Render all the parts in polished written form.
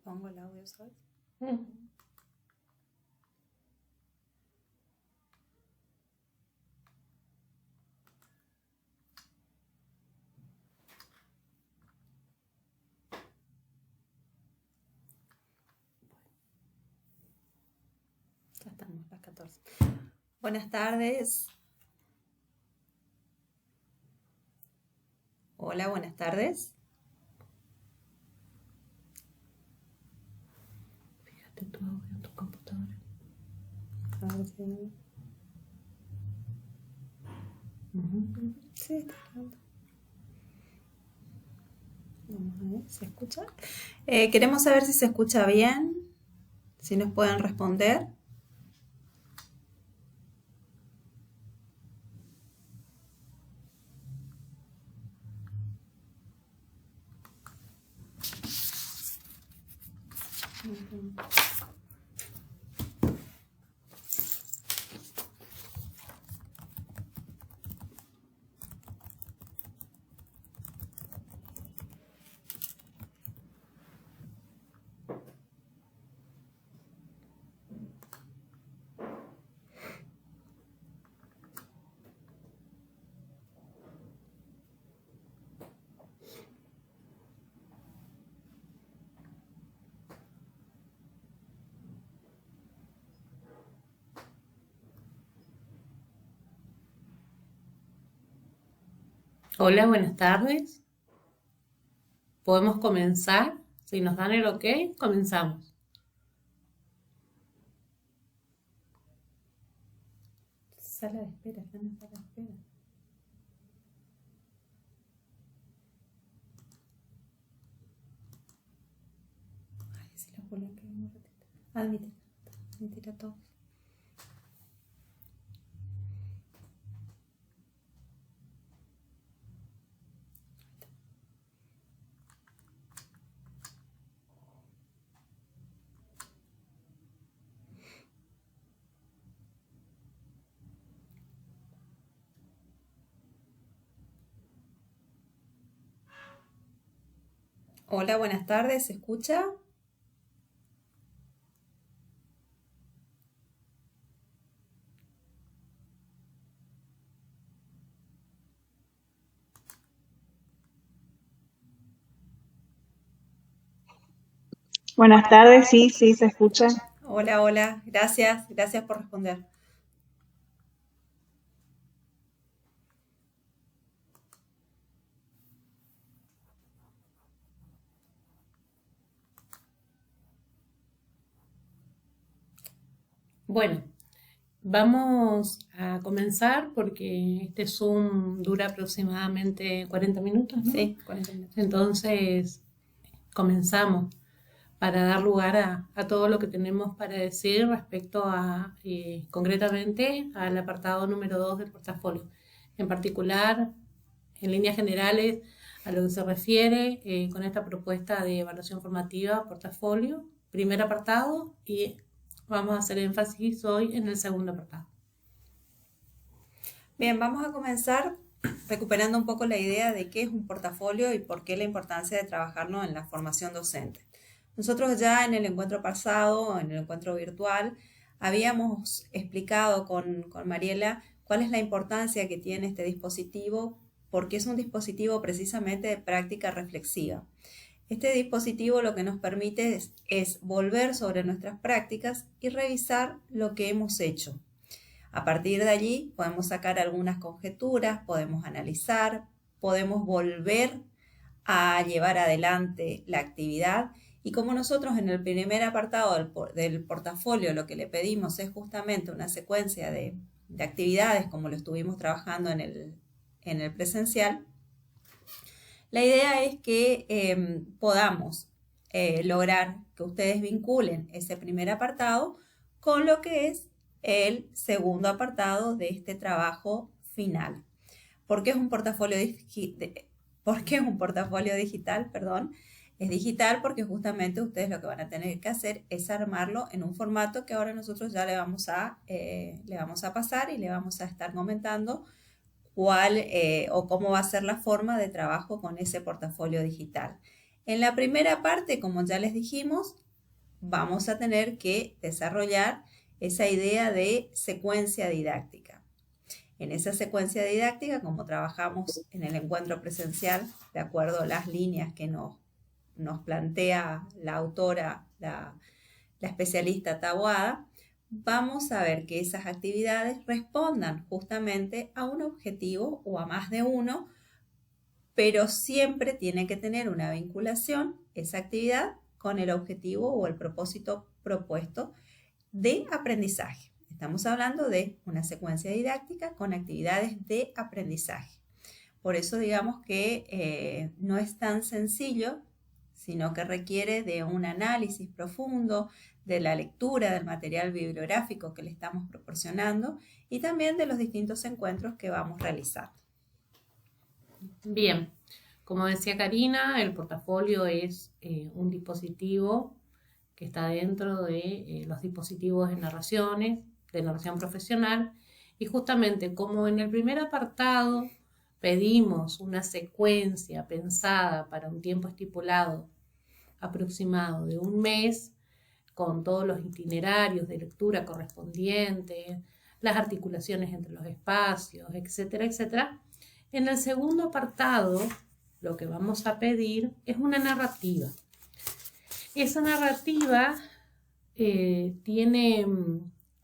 Pongo el audio, ¿sabes? Ya estamos a las 14. Buenas tardes. Hola, buenas tardes. Fíjate tu audio en tu computadora. A ver si... Sí, está grabando. Vamos a ver, ¿se escucha? Queremos saber si se escucha bien, si nos pueden responder. Hola, buenas tardes. ¿Podemos comenzar? Si nos dan el ok, comenzamos. Sala de espera, están en sala de espera. Ay, si los vuelvo a pegar un ratito. Admitir a todos. Hola, buenas tardes, ¿se escucha? Buenas tardes, sí, se escucha. Hola, hola, gracias por responder. Bueno, vamos a comenzar porque este Zoom dura aproximadamente 40 minutos, ¿no? Sí, 40 minutos. Entonces, comenzamos para dar lugar a todo lo que tenemos para decir respecto a, concretamente, al apartado número 2 del portafolio. En particular, en líneas generales, a lo que se refiere con esta propuesta de evaluación formativa portafolio, primer apartado, y vamos a hacer énfasis hoy en el segundo apartado. Bien, vamos a comenzar recuperando un poco la idea de qué es un portafolio y por qué la importancia de trabajarlo en la formación docente. Nosotros ya en el encuentro pasado, en el encuentro virtual, habíamos explicado con Mariela cuál es la importancia que tiene este dispositivo, porque es un dispositivo precisamente de práctica reflexiva. Este dispositivo lo que nos permite es volver sobre nuestras prácticas y revisar lo que hemos hecho. A partir de allí podemos sacar algunas conjeturas, podemos analizar, podemos volver a llevar adelante la actividad. Y como nosotros en el primer apartado del portafolio lo que le pedimos es justamente una secuencia de actividades como lo estuvimos trabajando en el presencial, la idea es que podamos lograr que ustedes vinculen ese primer apartado con lo que es el segundo apartado de este trabajo final. ¿Por qué es un portafolio digital? Es digital porque justamente ustedes lo que van a tener que hacer es armarlo en un formato que ahora nosotros ya le vamos a pasar y le vamos a estar comentando cuál o cómo va a ser la forma de trabajo con ese portafolio digital. En la primera parte, como ya les dijimos, vamos a tener que desarrollar esa idea de secuencia didáctica. En esa secuencia didáctica, como trabajamos en el encuentro presencial, de acuerdo a las líneas que nos plantea la autora, la especialista Taboada, vamos a ver que esas actividades respondan justamente a un objetivo o a más de uno, pero siempre tiene que tener una vinculación esa actividad con el objetivo o el propósito propuesto de aprendizaje. Estamos hablando de una secuencia didáctica con actividades de aprendizaje. Por eso digamos que no es tan sencillo, sino que requiere de un análisis profundo de la lectura del material bibliográfico que le estamos proporcionando y también de los distintos encuentros que vamos realizando. Bien, como decía Karina, el portafolio es un dispositivo que está dentro de los dispositivos de narración profesional, y justamente como en el primer apartado pedimos una secuencia pensada para un tiempo estipulado aproximado de un mes, con todos los itinerarios de lectura correspondientes, las articulaciones entre los espacios, etcétera, etcétera. En el segundo apartado, lo que vamos a pedir es una narrativa. Esa narrativa tiene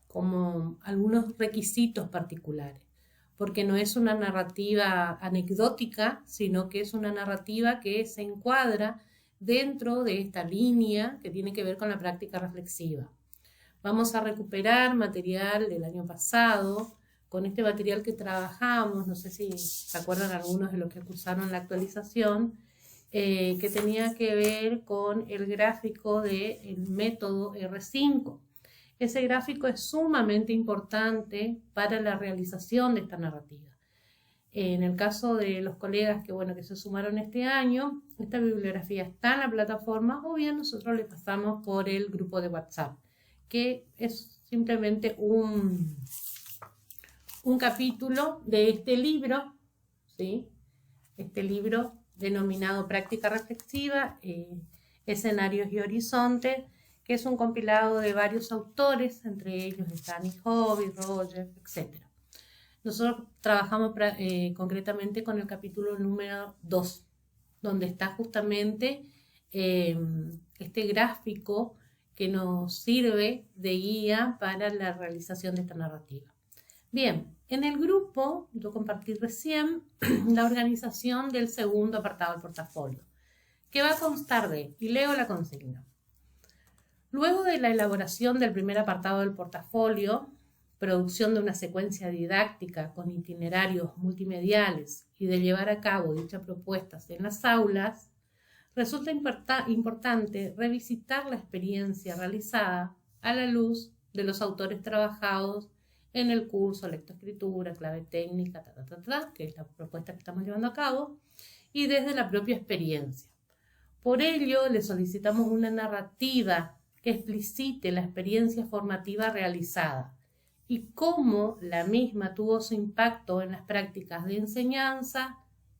como algunos requisitos particulares, porque no es una narrativa anecdótica, sino que es una narrativa que se encuadra dentro de esta línea que tiene que ver con la práctica reflexiva. Vamos a recuperar material del año pasado. Con este material que trabajamos, no sé si se acuerdan algunos de los que cursaron la actualización, que tenía que ver con el gráfico del método R5. Ese gráfico es sumamente importante para la realización de esta narrativa. En el caso de los colegas que se sumaron este año, esta bibliografía está en la plataforma, o bien nosotros le pasamos por el grupo de WhatsApp, que es simplemente un capítulo de este libro, ¿sí? Este libro denominado Práctica Reflexiva, Escenarios y Horizontes, que es un compilado de varios autores, entre ellos están Hobby, Roger, etc. Nosotros trabajamos concretamente con el capítulo número 2, donde está justamente este gráfico que nos sirve de guía para la realización de esta narrativa. Bien, en el grupo yo compartí recién la organización del segundo apartado del portafolio, que va a constar de, y leo la consigna: luego de la elaboración del primer apartado del portafolio, producción de una secuencia didáctica con itinerarios multimediales y de llevar a cabo dichas propuestas en las aulas, resulta importante revisitar la experiencia realizada a la luz de los autores trabajados en el curso Lectoescritura, Clave Técnica, que es la propuesta que estamos llevando a cabo, y desde la propia experiencia. Por ello, le solicitamos una narrativa que explicite la experiencia formativa realizada y cómo la misma tuvo su impacto en las prácticas de enseñanza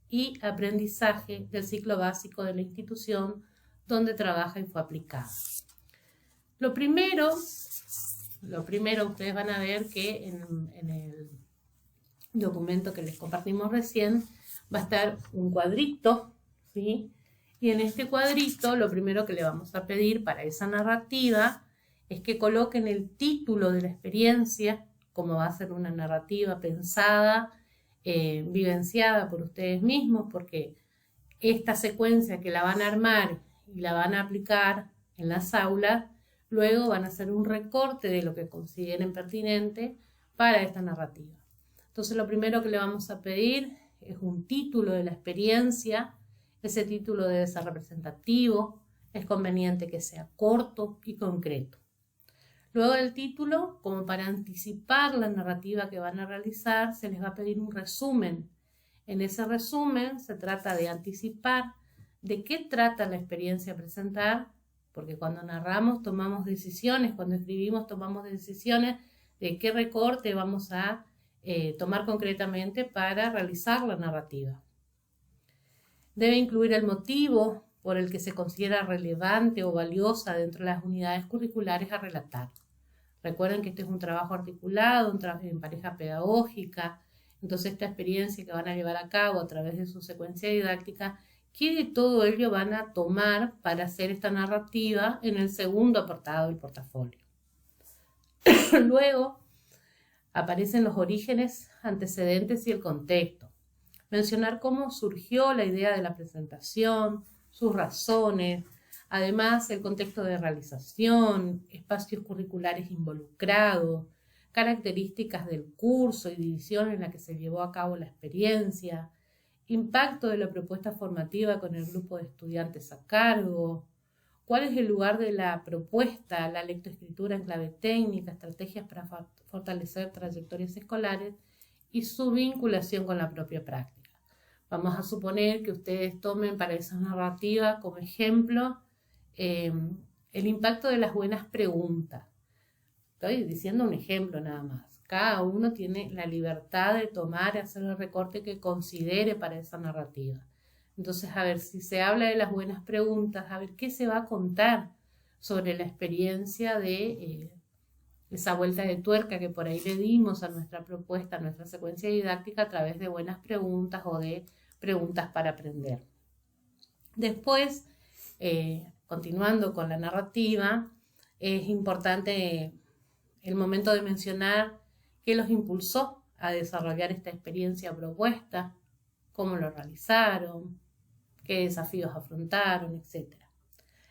y aprendizaje del ciclo básico de la institución donde trabaja y fue aplicada. Lo primero, ustedes van a ver que en el documento que les compartimos recién va a estar un cuadrito, ¿sí? Y en este cuadrito lo primero que le vamos a pedir para esa narrativa es que coloquen el título de la experiencia, como va a ser una narrativa pensada, vivenciada por ustedes mismos, porque esta secuencia que la van a armar y la van a aplicar en las aulas, luego van a hacer un recorte de lo que consideren pertinente para esta narrativa. Entonces lo primero que le vamos a pedir es un título de la experiencia. Ese título debe ser representativo, es conveniente que sea corto y concreto. Luego del título, como para anticipar la narrativa que van a realizar, se les va a pedir un resumen. En ese resumen se trata de anticipar de qué trata la experiencia a presentar, porque cuando narramos tomamos decisiones, cuando escribimos tomamos decisiones de qué recorte vamos a tomar concretamente para realizar la narrativa. Debe incluir el motivo por el que se considera relevante o valiosa dentro de las unidades curriculares a relatar. Recuerden que este es un trabajo articulado en pareja pedagógica, entonces esta experiencia que van a llevar a cabo a través de su secuencia didáctica, ¿qué de todo ello van a tomar para hacer esta narrativa en el segundo apartado del portafolio? Luego aparecen los orígenes, antecedentes y el contexto. Mencionar cómo surgió la idea de la presentación, sus razones, además el contexto de realización, espacios curriculares involucrados, características del curso y división en la que se llevó a cabo la experiencia, impacto de la propuesta formativa con el grupo de estudiantes a cargo, cuál es el lugar de la propuesta, la lectoescritura en clave técnica, estrategias para fortalecer trayectorias escolares y su vinculación con la propia práctica. Vamos a suponer que ustedes tomen para esa narrativa como ejemplo el impacto de las buenas preguntas. Estoy diciendo un ejemplo nada más. Cada uno tiene la libertad de tomar y hacer el recorte que considere para esa narrativa. Entonces, a ver, si se habla de las buenas preguntas, a ver qué se va a contar sobre la experiencia de esa vuelta de tuerca que por ahí le dimos a nuestra propuesta, a nuestra secuencia didáctica a través de buenas preguntas o de preguntas para aprender. Después, continuando con la narrativa, es importante el momento de mencionar qué los impulsó a desarrollar esta experiencia propuesta, cómo lo realizaron, qué desafíos afrontaron, etc.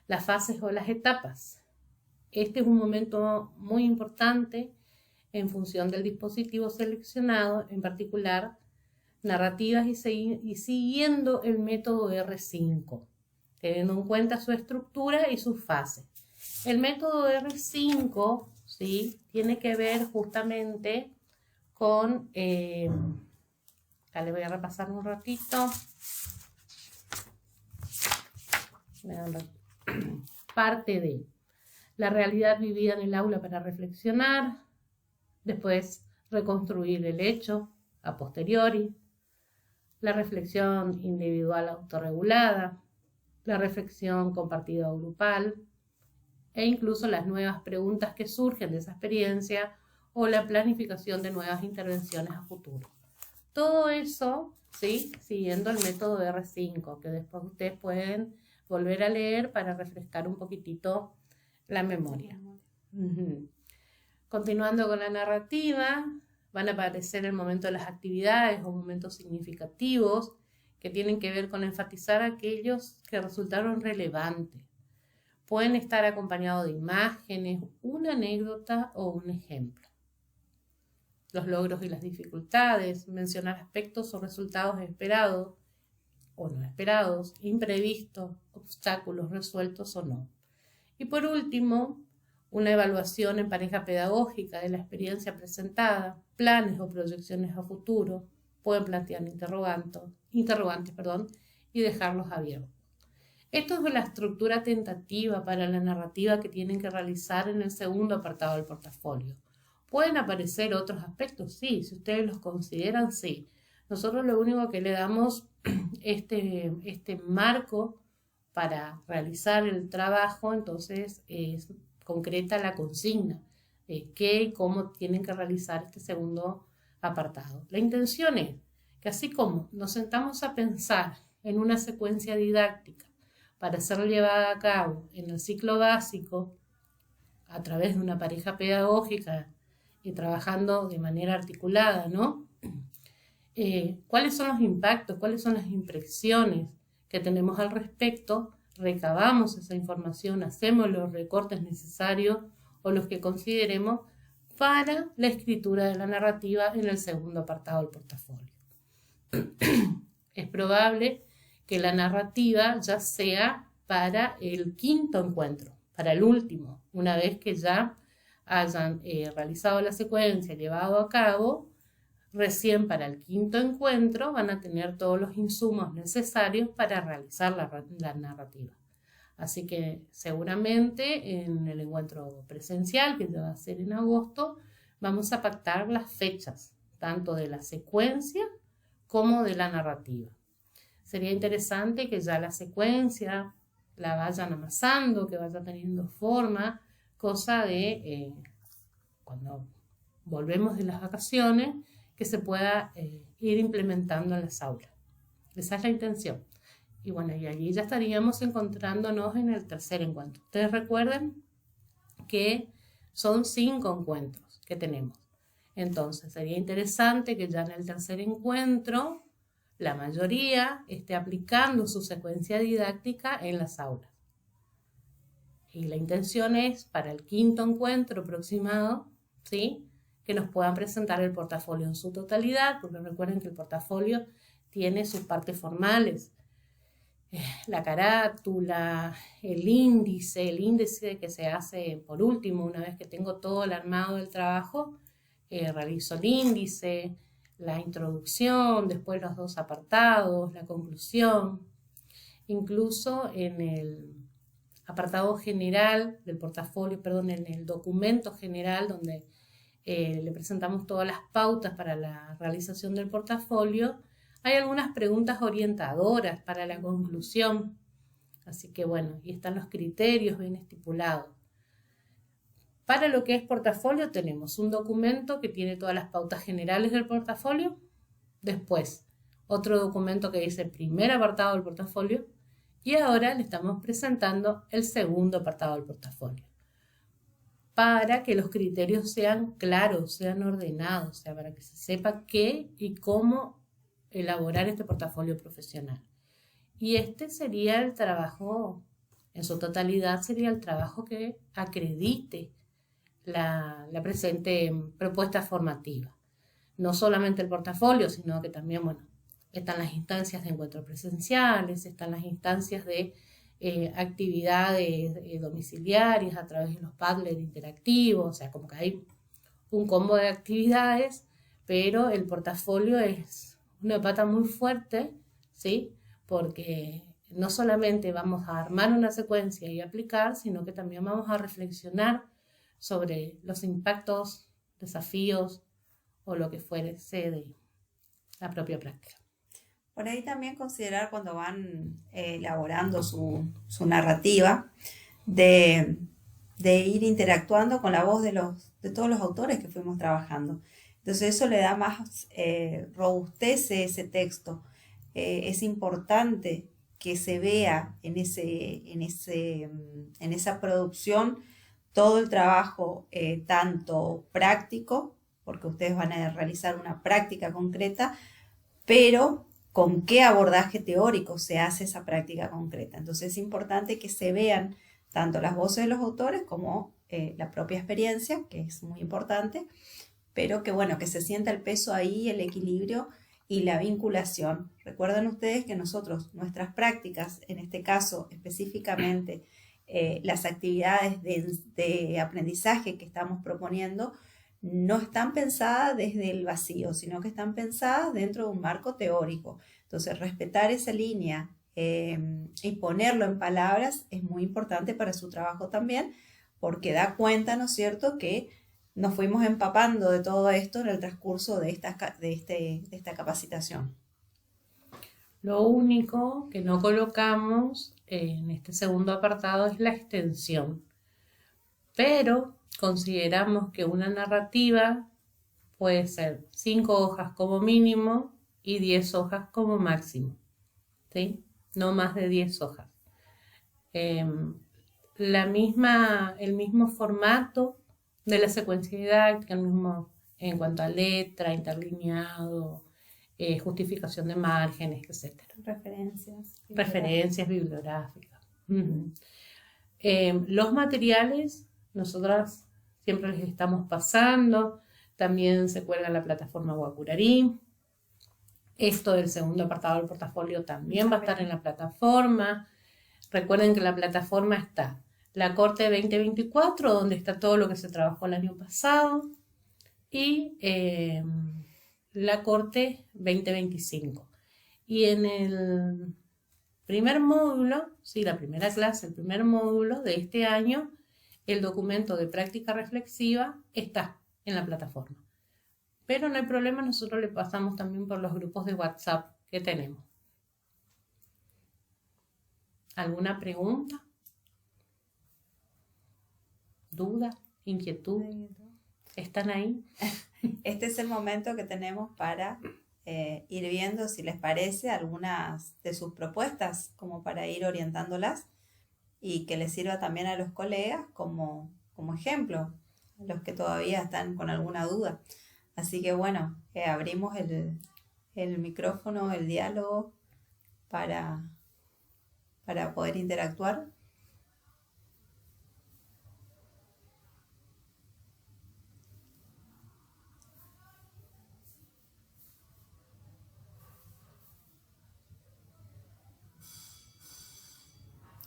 Las fases o las etapas. Este es un momento muy importante en función del dispositivo seleccionado, en particular narrativas y siguiendo el método R5, teniendo en cuenta su estructura y sus fases. El método R5, ¿sí?, tiene que ver justamente con, acá le voy a repasar un ratito, parte de la realidad vivida en el aula para reflexionar, después reconstruir el hecho a posteriori, la reflexión individual autorregulada, la reflexión compartida o grupal, e incluso las nuevas preguntas que surgen de esa experiencia o la planificación de nuevas intervenciones a futuro. Todo eso, ¿sí?, siguiendo el método R5, que después ustedes pueden volver a leer para refrescar un poquitito la memoria. Continuando con la narrativa, van a aparecer el momento de las actividades o momentos significativos que tienen que ver con enfatizar aquellos que resultaron relevantes. Pueden estar acompañados de imágenes, una anécdota o un ejemplo. Los logros y las dificultades, mencionar aspectos o resultados esperados o no esperados, imprevistos, obstáculos resueltos o no. Y por último, una evaluación en pareja pedagógica de la experiencia presentada, planes o proyecciones a futuro, pueden plantear interrogantes, y dejarlos abiertos. Esto es la estructura tentativa para la narrativa que tienen que realizar en el segundo apartado del portafolio. ¿Pueden aparecer otros aspectos? Sí, si ustedes los consideran, sí. Nosotros lo único que le damos este marco para realizar el trabajo, entonces es concreta la consigna de qué y cómo tienen que realizar este segundo apartado. La intención es que así como nos sentamos a pensar en una secuencia didáctica para ser llevada a cabo en el ciclo básico a través de una pareja pedagógica y trabajando de manera articulada, ¿no? ¿Cuáles son los impactos? ¿Cuáles son las impresiones que tenemos al respecto? Recabamos esa información, hacemos los recortes necesarios o los que consideremos para la escritura de la narrativa en el segundo apartado del portafolio. Es probable que la narrativa ya sea para el quinto encuentro, para el último, una vez que ya hayan realizado la secuencia, llevado a cabo, recién para el quinto encuentro van a tener todos los insumos necesarios para realizar la narrativa. Así que seguramente en el encuentro presencial, que va a ser en agosto, vamos a pactar las fechas, tanto de la secuencia como de la narrativa. Sería interesante que ya la secuencia la vayan amasando, que vaya teniendo forma, cosa de cuando volvemos de las vacaciones, que se pueda ir implementando en las aulas. Esa es la intención. Y bueno, y allí ya estaríamos encontrándonos en el tercer encuentro. Ustedes recuerden que son 5 encuentros que tenemos. Entonces, sería interesante que ya en el tercer encuentro la mayoría esté aplicando su secuencia didáctica en las aulas. Y la intención es, para el 5.º encuentro aproximado, ¿sí?, que nos puedan presentar el portafolio en su totalidad, porque recuerden que el portafolio tiene sus partes formales, la carátula, el índice que se hace por último. Una vez que tengo todo el armado del trabajo, realizo el índice, la introducción, después los 2 apartados, la conclusión. Incluso en el apartado general del portafolio, en el documento general donde le presentamos todas las pautas para la realización del portafolio, hay algunas preguntas orientadoras para la conclusión. Así que bueno, y están los criterios bien estipulados. Para lo que es portafolio tenemos un documento que tiene todas las pautas generales del portafolio. Después, otro documento que dice el primer apartado del portafolio. Y ahora le estamos presentando el segundo apartado del portafolio, para que los criterios sean claros, sean ordenados, o sea, para que se sepa qué y cómo elaborar este portafolio profesional. Y este sería el trabajo, en su totalidad, sería el trabajo que acredite la presente propuesta formativa. No solamente el portafolio, sino que también, bueno, están las instancias de encuentros presenciales, están las instancias de actividades domiciliarias a través de los Padlet interactivos, o sea, como que hay un combo de actividades, pero el portafolio es una pata muy fuerte, ¿sí? Porque no solamente vamos a armar una secuencia y aplicar, sino que también vamos a reflexionar sobre los impactos, desafíos o lo que fuere de la propia práctica. Por ahí también considerar cuando van elaborando su narrativa de ir interactuando con la voz de todos los autores que fuimos trabajando. Entonces eso le da más, robustece ese texto. Es importante que se vea en esa producción todo el trabajo, tanto práctico, porque ustedes van a realizar una práctica concreta, pero con qué abordaje teórico se hace esa práctica concreta. Entonces es importante que se vean tanto las voces de los autores como la propia experiencia, que es muy importante, pero que bueno, que se sienta el peso ahí, el equilibrio y la vinculación. Recuerden ustedes que nuestras prácticas, en este caso específicamente las actividades de aprendizaje que estamos proponiendo, no están pensadas desde el vacío, sino que están pensadas dentro de un marco teórico. Entonces, respetar esa línea y ponerlo en palabras es muy importante para su trabajo también, porque da cuenta, ¿no es cierto?, que nos fuimos empapando de todo esto en el transcurso de esta capacitación. Lo único que no colocamos en este segundo apartado es la extensión, pero consideramos que una narrativa puede ser 5 hojas como mínimo y 10 hojas como máximo, ¿sí? No más de 10 hojas. El mismo formato de la secuencia didáctica, el mismo en cuanto a letra, interlineado, justificación de márgenes, etc. Referencias bibliográficas. Los materiales, nosotras siempre les estamos pasando, también se cuelga en la plataforma Wacurarí. Esto del segundo apartado del portafolio también va a estar en la plataforma. Recuerden que en la plataforma está la Corte 2024, donde está todo lo que se trabajó el año pasado, y la Corte 2025. Y en el primer módulo, la primera clase, el primer módulo de este año, el documento de práctica reflexiva está en la plataforma. Pero no hay problema, nosotros le pasamos también por los grupos de WhatsApp que tenemos. ¿Alguna pregunta? ¿Duda? ¿Inquietud? ¿Están ahí? Este es el momento que tenemos para ir viendo, si les parece, algunas de sus propuestas, como para ir orientándolas y que les sirva también a los colegas como ejemplo, a los que todavía están con alguna duda. Así que bueno, abrimos el micrófono, el diálogo para poder interactuar.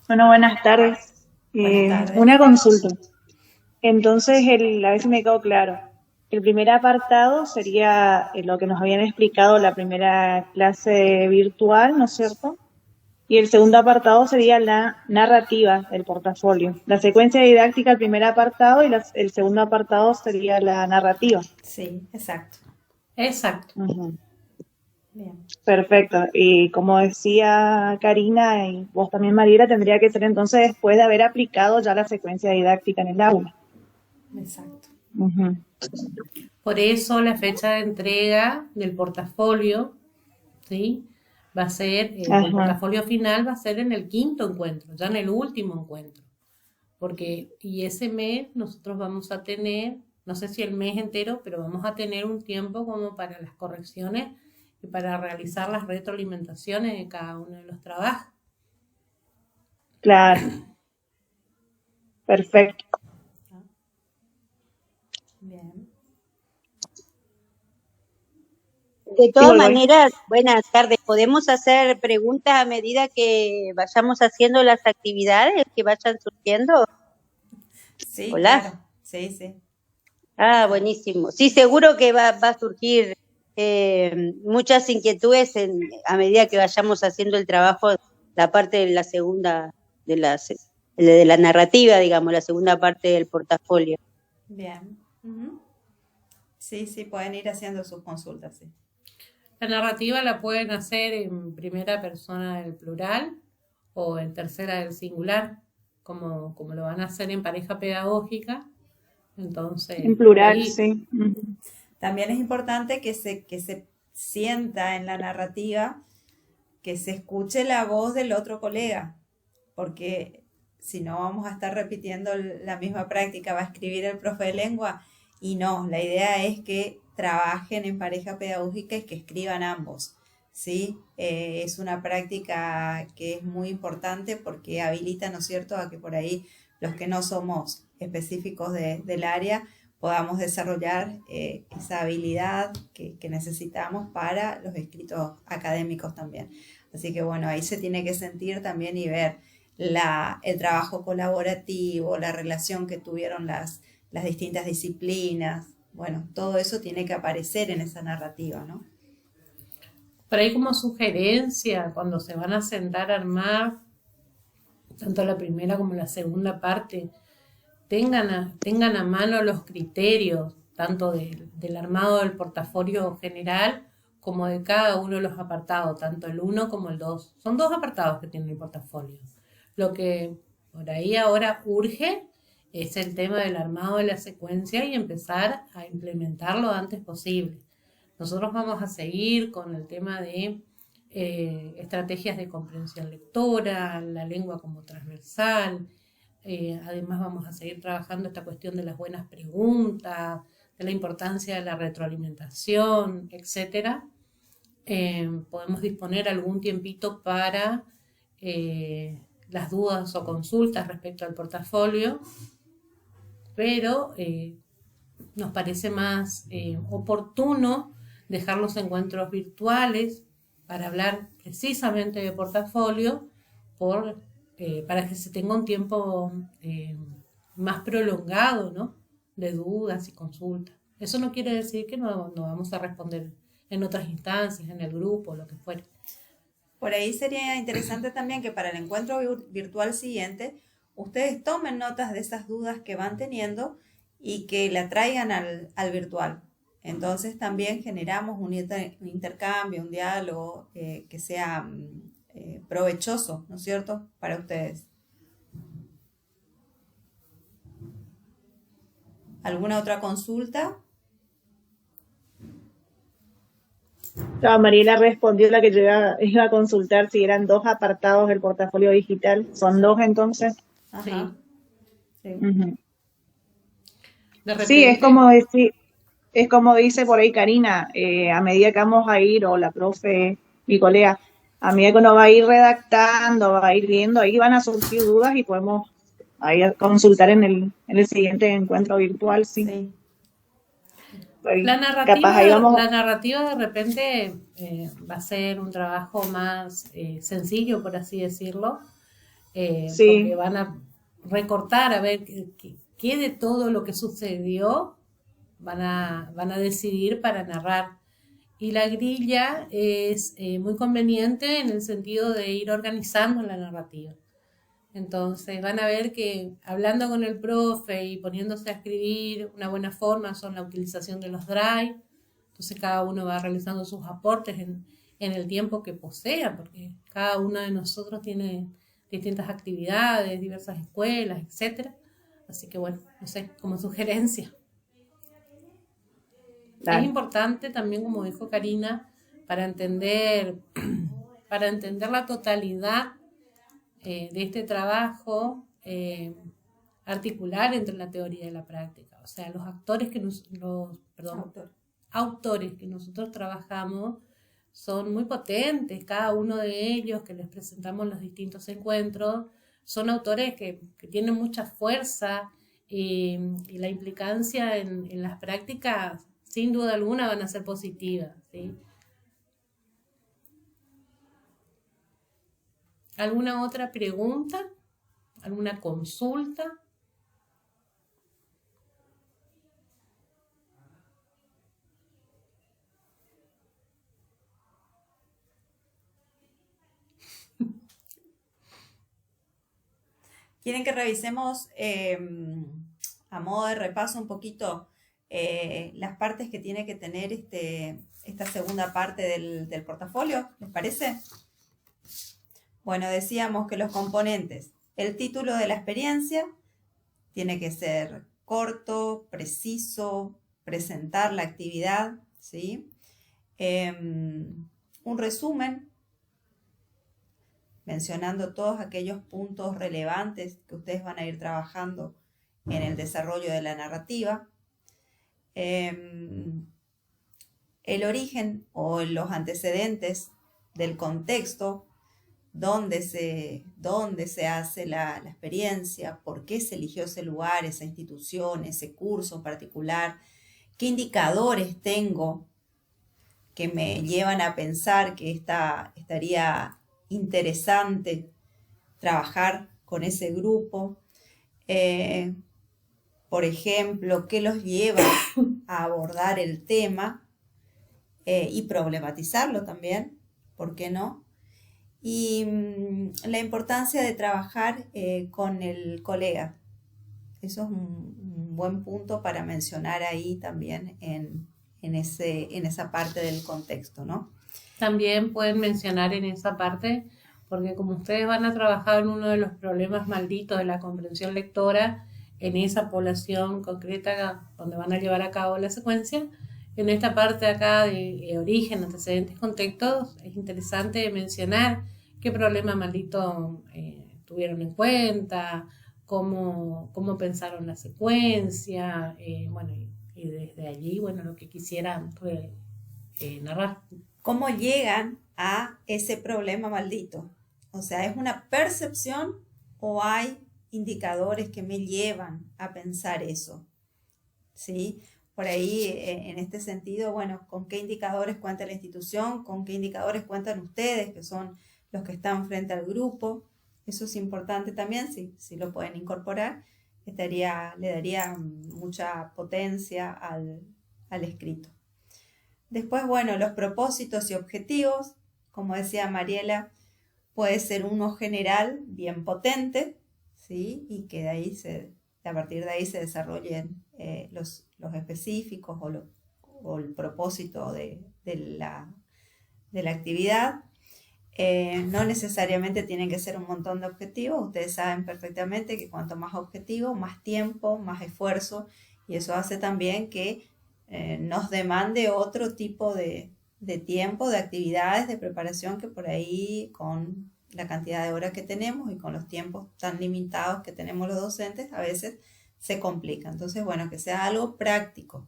Bueno, buenas tardes. Buenas tardes. Una consulta. Entonces, a ver si me quedó claro. El primer apartado sería lo que nos habían explicado la primera clase virtual, ¿no es cierto? Y el segundo apartado sería la narrativa del portafolio. La secuencia didáctica, el primer apartado, y el segundo apartado sería la narrativa. Sí, exacto. Exacto. Ujú. Bien. Perfecto. Y como decía Karina y vos también, Mariela, tendría que ser entonces después de haber aplicado ya la secuencia didáctica en el aula. Exacto. Ujú. Por eso la fecha de entrega del portafolio, ¿sí? Va a ser, el Ajá. portafolio final va a ser en el 5.º encuentro, ya en el último encuentro. Y ese mes nosotros vamos a tener, no sé si el mes entero, pero vamos a tener un tiempo como para las correcciones y para realizar las retroalimentaciones de cada uno de los trabajos. Claro. Perfecto. Bien. De todas voy. maneras, buenas tardes. ¿Podemos hacer preguntas a medida que vayamos haciendo las actividades que vayan surgiendo? Sí, Hola. claro. Sí, sí. Ah, buenísimo. Sí, seguro que va a surgir muchas inquietudes a medida que vayamos haciendo el trabajo, la parte de la segunda, de la narrativa, digamos, la segunda parte del portafolio. Bien. Ujú. Sí, sí, pueden ir haciendo sus consultas, sí. La narrativa la pueden hacer en primera persona del plural o en tercera del singular, como lo van a hacer en pareja pedagógica. Entonces, En plural, ahí, sí. Ujú. También es importante que se sienta en la narrativa, que se escuche la voz del otro colega, porque si no vamos a estar repitiendo la misma práctica, va a escribir el profe de lengua y no, la idea es que trabajen en pareja pedagógica y que escriban ambos, ¿sí? Es una práctica que es muy importante porque habilita, ¿no es cierto?, a que por ahí los que no somos específicos del área podamos desarrollar esa habilidad que necesitamos para los escritos académicos también. Así que bueno, ahí se tiene que sentir también y ver el trabajo colaborativo, la relación que tuvieron las distintas disciplinas. Bueno, todo eso tiene que aparecer en esa narrativa, ¿no? por ahí como sugerencia, cuando se van a sentar a armar, tanto la primera como la segunda parte, tengan a mano los criterios, tanto del armado del portafolio general como de cada uno de los apartados, tanto el 1 como el 2. Son 2 apartados que tiene el portafolio. Lo que por ahí ahora urge es el tema del armado de la secuencia y empezar a implementarlo lo antes posible. Nosotros vamos a seguir con el tema de estrategias de comprensión lectora, la lengua como transversal. Además vamos a seguir trabajando esta cuestión de las buenas preguntas, de la importancia de la retroalimentación, etc. Podemos disponer algún tiempito para las dudas o consultas respecto al portafolio, pero nos parece más oportuno dejar los encuentros virtuales para hablar precisamente de portafolio para que se tenga un tiempo más prolongado, ¿no?, de dudas y consultas. Eso no quiere decir que no vamos a responder en otras instancias, en el grupo, lo que fuera. Por ahí sería interesante también que para el encuentro virtual siguiente, ustedes tomen notas de esas dudas que van teniendo y que la traigan al virtual. Entonces también generamos un intercambio, un diálogo que sea provechoso, ¿no es cierto?, para ustedes. ¿Alguna otra consulta? Ya, Mariela respondió la que yo iba a consultar si eran 2 apartados del portafolio digital. ¿Son 2 entonces? Ajá. Sí. Ujú. De Sí, repente, es como dice por ahí Karina, a medida que vamos a ir, o la profe, mi colega, a medida que uno va a ir redactando, va a ir viendo, ahí van a surgir dudas y podemos ahí consultar en el siguiente encuentro virtual, sí. Sí. Ahí, La capaz ahí narrativa, vamos, la narrativa de repente va a ser un trabajo más sencillo, por así decirlo, porque sí, van a recortar a ver qué de todo lo que sucedió van a decidir para narrar. Y la grilla es muy conveniente en el sentido de ir organizando la narrativa. Entonces van a ver que hablando con el profe y poniéndose a escribir, una buena forma son la utilización de los drive. Entonces cada uno va realizando sus aportes en el tiempo que posea, porque cada uno de nosotros tiene distintas actividades, diversas escuelas, etcétera. Así que bueno, no sé, como sugerencia. Es claro. importante también, como dijo Karina, para entender, para entender la totalidad de este trabajo, articular entre la teoría y la práctica. O sea, los actores que autores que nosotros trabajamos son muy potentes, cada uno de ellos que les presentamos los distintos encuentros, son autores que tienen mucha fuerza y la implicancia en las prácticas, sin duda alguna, van a ser positivas, ¿sí? ¿Alguna otra pregunta? ¿Alguna consulta? ¿Quieren que revisemos a modo de repaso un poquito las partes que tiene que tener esta segunda parte del portafolio? ¿Les parece? Bueno, decíamos que los componentes, el título de la experiencia tiene que ser corto, preciso, presentar la actividad, ¿sí? Un resumen mencionando todos aquellos puntos relevantes que ustedes van a ir trabajando en el desarrollo de la narrativa. El origen o los antecedentes del contexto, dónde se hace la experiencia, por qué se eligió ese lugar, esa institución, ese curso en particular, qué indicadores tengo que me llevan a pensar que estaría interesante trabajar con ese grupo. Por ejemplo, qué los lleva a abordar el tema y problematizarlo también, ¿por qué no? Y la importancia de trabajar con el colega. Eso es un buen punto para mencionar ahí también en esa parte del contexto, ¿no? También pueden mencionar en esa parte, porque como ustedes van a trabajar en uno de los problemas malditos de la comprensión lectora, en esa población concreta donde van a llevar a cabo la secuencia, en esta parte acá de origen, antecedentes, contextos, es interesante mencionar qué problema maldito tuvieron en cuenta, cómo pensaron la secuencia, bueno, y desde allí, bueno, lo que quisieran narrar. ¿Cómo llegan a ese problema maldito? O sea, ¿es una percepción o hay indicadores que me llevan a pensar eso? ¿Sí? Por ahí, en este sentido, bueno, ¿con qué indicadores cuenta la institución? ¿Con qué indicadores cuentan ustedes, que son los que están frente al grupo? Eso es importante también, si lo pueden incorporar, le daría mucha potencia al escrito. Después, bueno, los propósitos y objetivos, como decía Mariela, puede ser uno general, bien potente, ¿sí? Y que a partir de ahí se desarrollen los específicos o el propósito de la actividad. No necesariamente tienen que ser un montón de objetivos. Ustedes saben perfectamente que cuanto más objetivos, más tiempo, más esfuerzo, y eso hace también que nos demande otro tipo de tiempo, de actividades, de preparación, que por ahí con la cantidad de horas que tenemos y con los tiempos tan limitados que tenemos los docentes, a veces se complica. Entonces, bueno, que sea algo práctico.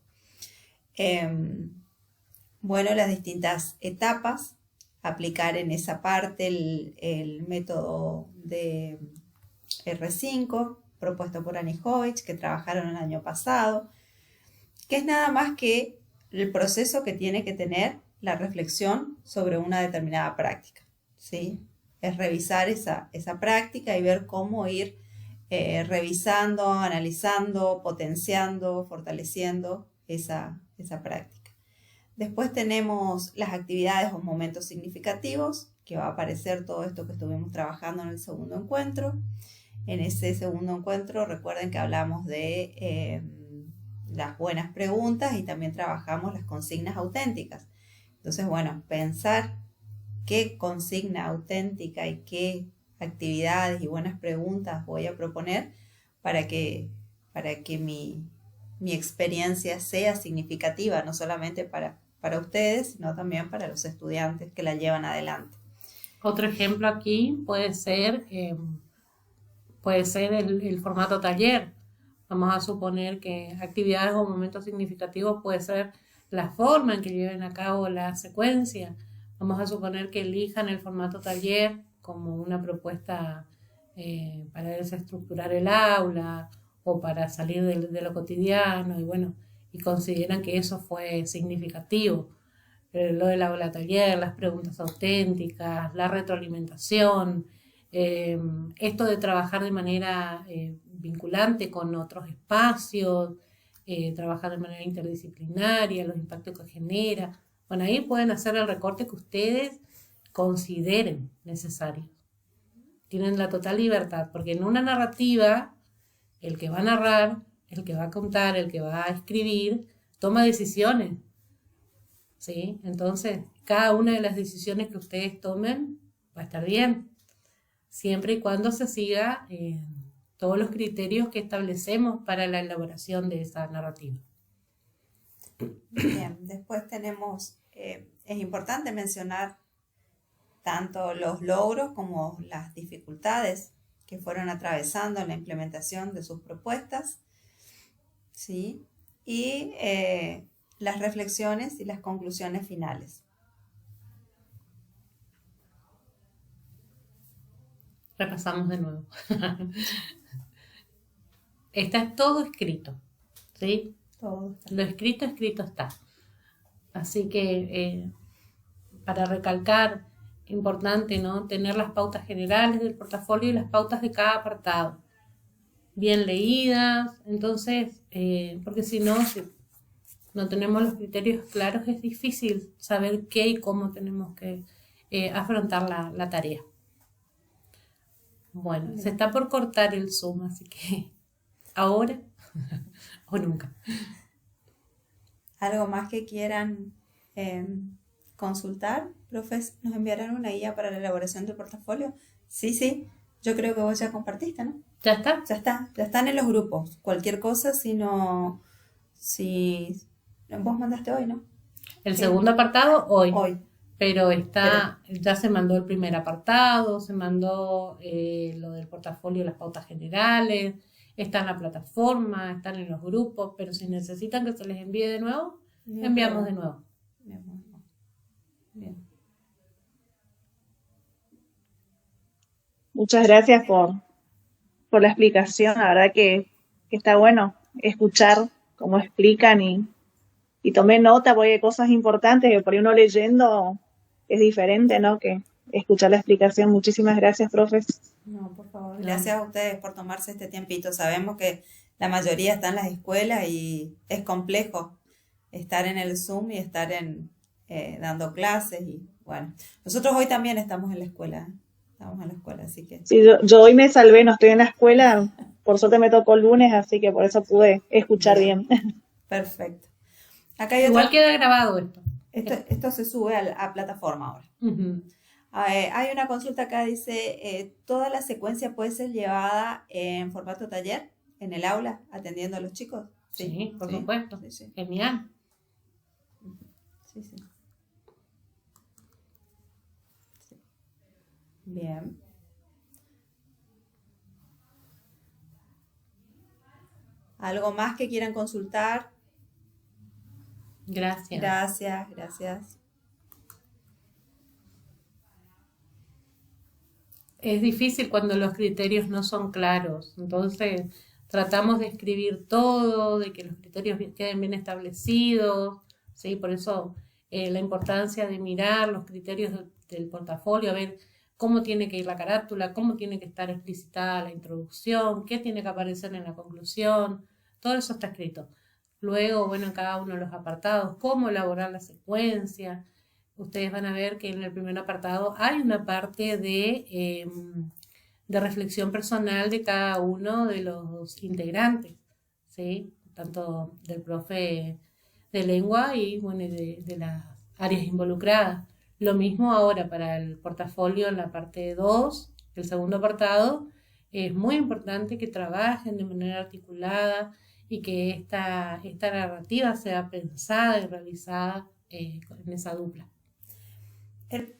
Bueno, las distintas etapas, aplicar en esa parte el método de R5, propuesto por Anijovic, que trabajaron el año pasado, que es nada más que el proceso que tiene que tener la reflexión sobre una determinada práctica, ¿sí? Es revisar esa práctica y ver cómo ir revisando, analizando, potenciando, fortaleciendo esa práctica. Después tenemos las actividades o momentos significativos, que va a aparecer todo esto que estuvimos trabajando en el segundo encuentro. En ese segundo encuentro, recuerden que hablamos de las buenas preguntas y también trabajamos las consignas auténticas. Entonces, bueno, pensar qué consigna auténtica y qué actividades y buenas preguntas voy a proponer para que mi experiencia sea significativa, no solamente para ustedes, sino también para los estudiantes que la llevan adelante. Otro ejemplo aquí puede ser el formato taller. Vamos a suponer que actividades o momentos significativos puede ser la forma en que lleven a cabo la secuencia. Vamos a suponer que elijan el formato taller como una propuesta para desestructurar el aula o para salir de lo cotidiano, y bueno, y consideran que eso fue significativo. Lo del aula taller, las preguntas auténticas, la retroalimentación, esto de trabajar de manera vinculante con otros espacios, trabajar de manera interdisciplinaria, los impactos que genera. Bueno, ahí pueden hacer el recorte que ustedes consideren necesario. Tienen la total libertad, porque en una narrativa, el que va a narrar, el que va a contar, el que va a escribir, toma decisiones, ¿sí? Entonces, cada una de las decisiones que ustedes tomen va a estar bien, siempre y cuando se siga todos los criterios que establecemos para la elaboración de esa narrativa. Bien, después tenemos, es importante mencionar tanto los logros como las dificultades que fueron atravesando en la implementación de sus propuestas, ¿sí? Y las reflexiones y las conclusiones finales. Repasamos de nuevo. Está todo escrito, ¿sí? Todo está. Lo escrito está. Así que para recalcar, importante, ¿no? Tener las pautas generales del portafolio y las pautas de cada apartado bien leídas. Entonces, porque si no tenemos los criterios claros, es difícil saber qué y cómo tenemos que afrontar la tarea. Bueno, se está por cortar el Zoom, así que ahora o nunca. ¿Algo más que quieran consultar? Profes, ¿nos enviarán una guía para la elaboración del portafolio? Sí, yo creo que vos ya compartiste, ¿no? ¿Ya está? Ya están en los grupos. Cualquier cosa, si vos mandaste hoy, ¿no? El Sí. segundo apartado hoy. Hoy. Pero ya se mandó el primer apartado, se mandó lo del portafolio, las pautas generales, está en la plataforma, están en los grupos, pero si necesitan que se les envíe de nuevo, enviamos de nuevo. Bien. Muchas gracias por la explicación. La verdad que está bueno escuchar cómo explican y tomé nota porque hay cosas importantes que por ahí uno leyendo es diferente, ¿no? Que escuchar la explicación. Muchísimas gracias, profes. No, por favor. Gracias a ustedes por tomarse este tiempito. Sabemos que la mayoría está en las escuelas y es complejo estar en el Zoom y estar dando clases. Y bueno, nosotros hoy también estamos en la escuela. Estamos en la escuela, así que... Sí, yo hoy me salvé, no estoy en la escuela. Por suerte me tocó el lunes, así que por eso pude escuchar bien. Perfecto. Acá hay Igual queda grabado esto. Esto se sube a plataforma ahora. Uh-huh. Hay una consulta acá, dice, ¿toda la secuencia puede ser llevada en formato taller en el aula, atendiendo a los chicos? Sí, por sí, supuesto. sí, sí, Genial. sí, sí. Bien. ¿Algo más que quieran consultar? Gracias. Gracias, gracias. Es difícil cuando los criterios no son claros, entonces tratamos de escribir todo, de que los criterios queden bien establecidos, ¿sí? Por eso la importancia de mirar los criterios del portafolio, a ver cómo tiene que ir la carátula, cómo tiene que estar explicitada la introducción, qué tiene que aparecer en la conclusión, todo eso está escrito. Luego, bueno, en cada uno de los apartados, cómo elaborar la secuencia. Ustedes van a ver que en el primer apartado hay una parte de reflexión personal de cada uno de los integrantes, ¿sí? Tanto del profe de lengua y bueno, de las áreas involucradas. Lo mismo ahora para el portafolio en la parte 2, el segundo apartado. Es muy importante que trabajen de manera articulada y que esta narrativa sea pensada y realizada en esa dupla. El